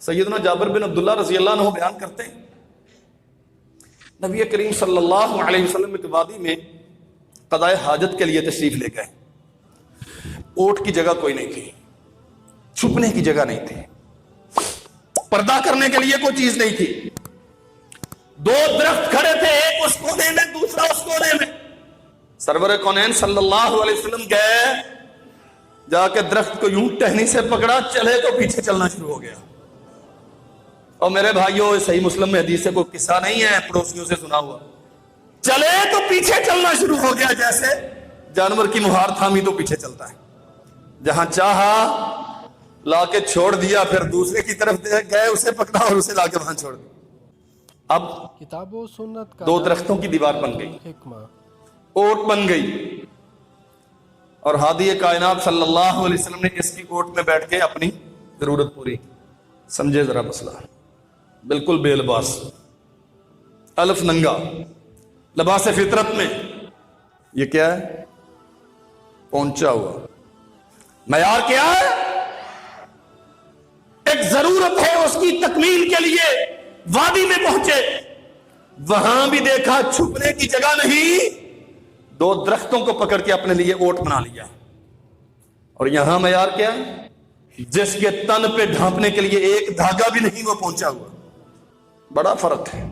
سیدنا جابر بن عبداللہ رضی اللہ عنہ بیان کرتے ہیں نبی کریم صلی اللہ علیہ وسلم کی وادی میں قضاء حاجت کے لیے تشریف لے گئے. اونٹ کی جگہ کوئی نہیں تھی، چھپنے کی جگہ نہیں تھی، پردہ کرنے کے لیے کوئی چیز نہیں تھی. دو درخت کھڑے تھے، ایک اس کونے میں دوسرا اس کونے میں. سرور کونین صلی اللہ علیہ وسلم گئے، جا کے درخت کو یوں ٹہنی سے پکڑا، چلے تو پیچھے چلنا شروع ہو گیا. اور میرے بھائیوں صحیح مسلم میں حدیث سے کوئی قصہ نہیں ہے، پڑوسیوں سے سنا ہوا. چلے تو پیچھے چلنا شروع ہو گیا، جیسے جانور کی مہار تھامی تو پیچھے چلتا ہے. جہاں چاہا لا کے چھوڑ دیا، پھر دوسرے کی طرف گئے، اسے پکڑا اور اسے لا کے وہاں چھوڑ دیا. اب کتاب و سنت کا دو درختوں کی دیوار بن گئی، حکمہ. اوٹ بن گئی، اور ہادی کائنات صلی اللہ علیہ وسلم نے اس کی اوٹ میں بیٹھ کے اپنی ضرورت پوری کی. سمجھے ذرا مسئلہ، بالکل بے لباس، الف ننگا، لباس فطرت میں. یہ کیا ہے؟ پہنچا ہوا. معیار کیا ہے؟ ایک ضرورت ہے اس کی تکمیل کے لیے وادی میں پہنچے، وہاں بھی دیکھا چھپنے کی جگہ نہیں، دو درختوں کو پکڑ کے اپنے لیے اوٹ بنا لیا. اور یہاں معیار کیا ہے؟ جس کے تن پہ ڈھانپنے کے لیے ایک دھاگا بھی نہیں، وہ پہنچا ہوا. بڑا فرق ہے،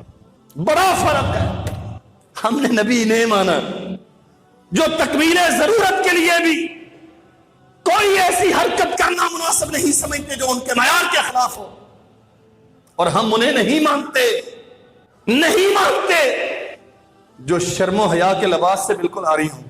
بڑا فرق ہے. ہم نے نبی نہیں مانا جو تکمیل ضرورت کے لیے بھی کوئی ایسی حرکت کرنا مناسب نہیں سمجھتے جو ان کے معیار کے خلاف ہو، اور ہم انہیں نہیں مانتے جو شرم و حیا کے لباس سے بالکل آری ہوں.